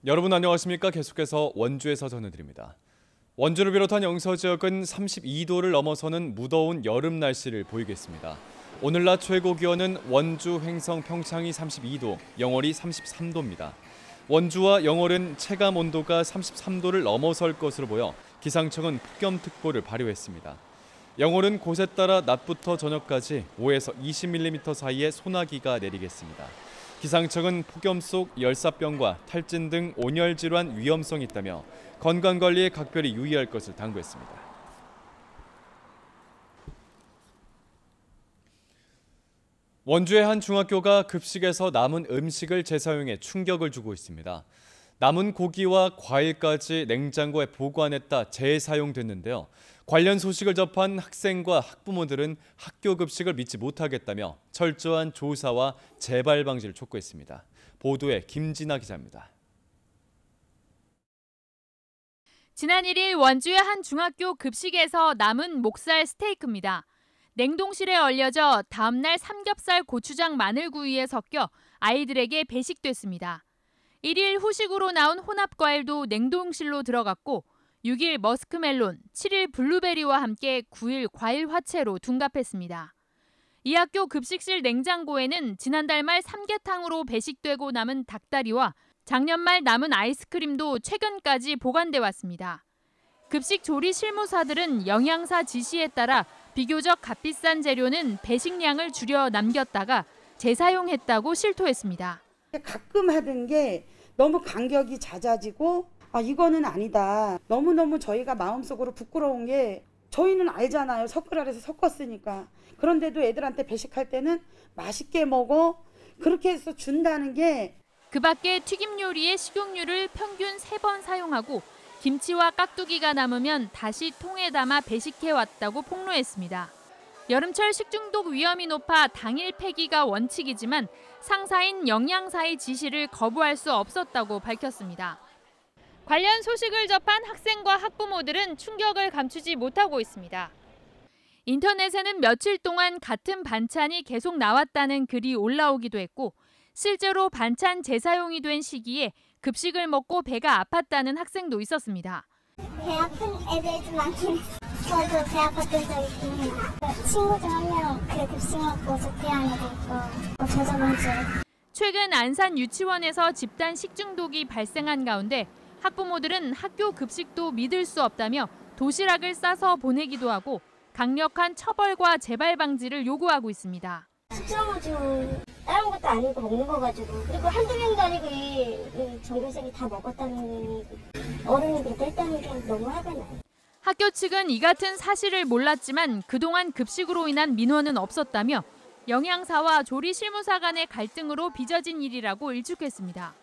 여러분 안녕하십니까? 계속해서 원주에서 전해드립니다. 원주를 비롯한 영서 지역은 32도를 넘어서는 무더운 여름 날씨를 보이겠습니다. 오늘 낮 최고 기온은 원주, 횡성, 평창이 32도, 영월이 33도입니다. 원주와 영월은 체감 온도가 33도를 넘어설 것으로 보여 기상청은 폭염특보를 발효했습니다. 영월은 곳에 따라 낮부터 저녁까지 5에서 20mm 사이의 소나기가 내리겠습니다. 기상청은 폭염 속 열사병과 탈진 등 온열 질환 위험성이 있다며 건강관리에 각별히 유의할 것을 당부했습니다. 원주의 한 중학교가 급식에서 남은 음식을 재사용해 충격을 주고 있습니다. 남은 고기와 과일까지 냉장고에 보관했다 재사용됐는데요. 관련 소식을 접한 학생과 학부모들은 학교 급식을 믿지 못하겠다며 철저한 조사와 재발 방지를 촉구했습니다. 보도에 김진아 기자입니다. 지난 1일 원주의 한 중학교 급식에서 남은 목살 스테이크입니다. 냉동실에 얼려져 다음 날 삼겹살, 고추장, 마늘구이에 섞여 아이들에게 배식됐습니다. 1일 후식으로 나온 혼합과일도 냉동실로 들어갔고 6일 머스크멜론, 7일 블루베리와 함께 9일 과일 화채로 둔갑했습니다. 이 학교 급식실 냉장고에는 지난달 말 삼계탕으로 배식되고 남은 닭다리와 작년 말 남은 아이스크림도 최근까지 보관돼 왔습니다. 급식 조리 실무사들은 영양사 지시에 따라 비교적 값비싼 재료는 배식량을 줄여 남겼다가 재사용했다고 실토했습니다. 가끔 하던 게 너무 간격이 잦아지고 이거는 아니다. 너무너무 저희가 마음속으로 부끄러운 게 저희는 알잖아요. 섞으라 해서 섞었으니까. 그런데도 애들한테 배식할 때는 맛있게 먹어. 그렇게 해서 준다는 게. 그 밖에 튀김 요리에 식용유를 평균 3번 사용하고 김치와 깍두기가 남으면 다시 통에 담아 배식해왔다고 폭로했습니다. 여름철 식중독 위험이 높아 당일 폐기가 원칙이지만 상사인 영양사의 지시를 거부할 수 없었다고 밝혔습니다. 관련 소식을 접한 학생과 학부모들은 충격을 감추지 못하고 있습니다. 인터넷에는 며칠 동안 같은 반찬이 계속 나왔다는 글이 올라오기도 했고 실제로 반찬 재사용이 된 시기에 급식을 먹고 배가 아팠다는 학생도 있었습니다. 배 아픈 애들 좀 많긴 했어요. 저도 배 아팠던 적 있고 친구 중 한 명 그 급식 먹고 조퇴한 애도 있고 저 저번 주에. 최근 안산 유치원에서 집단 식중독이 발생한 가운데 학부모들은 학교 급식도 믿을 수 없다며 도시락을 싸서 보내기도 하고 강력한 처벌과 재발 방지를 요구하고 있습니다. 식사가지고 다른 것도 아니고 먹는 거 가지고 그리고 한두 명도 아니고 이 전교생이 다 먹었다는 어른들이 뺐다는 게 너무 화가 나요. 학교 측은 이 같은 사실을 몰랐지만 그동안 급식으로 인한 민원은 없었다며 영양사와 조리 실무사 간의 갈등으로 빚어진 일이라고 일축했습니다.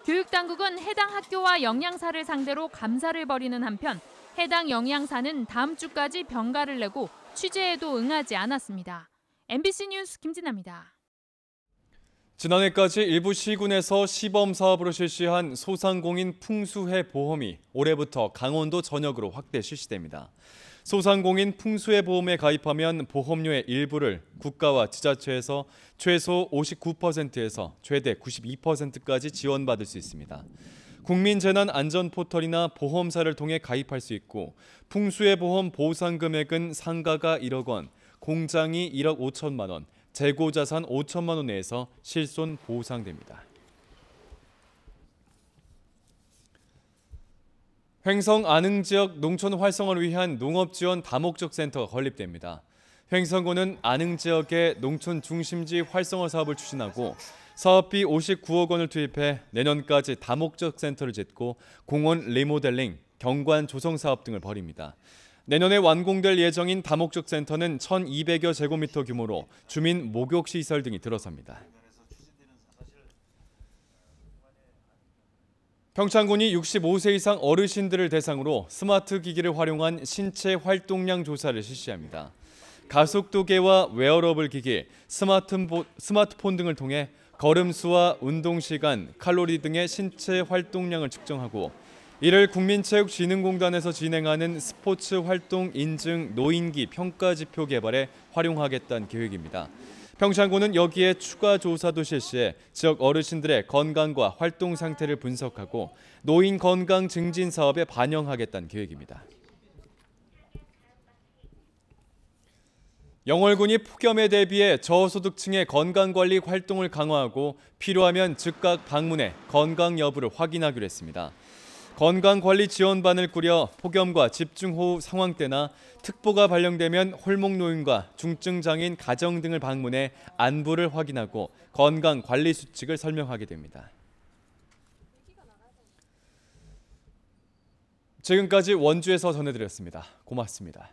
교육당국은 해당 학교와 영양사를 상대로 감사를 벌이는 한편 해당 영양사는 다음 주까지 병가를 내고 취재에도 응하지 않았습니다. MBC 뉴스 김진아입니다. 지난해까지 일부 시군에서 시범 사업으로 실시한 소상공인 풍수해 보험이 올해부터 강원도 전역으로 확대 실시됩니다. 소상공인 풍수해 보험에 가입하면 보험료의 일부를 국가와 지자체에서 최소 59%에서 최대 92%까지 지원받을 수 있습니다. 국민재난안전포털이나 보험사를 통해 가입할 수 있고 풍수해 보험 보상 금액은 상가가 1억 원, 공장이 1억 5천만 원, 재고자산 5천만 원 내에서 실손 보상됩니다. 횡성 안흥 지역 농촌 활성화를 위한 농업지원 다목적 센터가 건립됩니다. 횡성군은 안흥 지역의 농촌 중심지 활성화 사업을 추진하고 사업비 59억 원을 투입해 내년까지 다목적 센터를 짓고 공원 리모델링, 경관 조성 사업 등을 벌입니다. 내년에 완공될 예정인 다목적 센터는 1,200여 제곱미터 규모로 주민 목욕 시설 등이 들어섭니다. 평창군이 65세 이상 어르신들을 대상으로 스마트 기기를 활용한 신체 활동량 조사를 실시합니다. 가속도계와 웨어러블 기기, 스마트폰 등을 통해 걸음 수와 운동 시간, 칼로리 등의 신체 활동량을 측정하고 이를 국민체육진흥공단에서 진행하는 스포츠 활동 인증 노인기 평가지표 개발에 활용하겠다는 계획입니다. 평창군은 여기에 추가 조사도 실시해 지역 어르신들의 건강과 활동 상태를 분석하고 노인 건강 증진 사업에 반영하겠다는 계획입니다. 영월군이 폭염에 대비해 저소득층의 건강관리 활동을 강화하고 필요하면 즉각 방문해 건강 여부를 확인하기로 했습니다. 건강관리지원반을 꾸려 폭염과 집중호우 상황 때나 특보가 발령되면 홀목노인과 중증장애인 가정 등을 방문해 안부를 확인하고 건강관리 수칙을 설명하게 됩니다. 지금까지 원주에서 전해드렸습니다. 고맙습니다.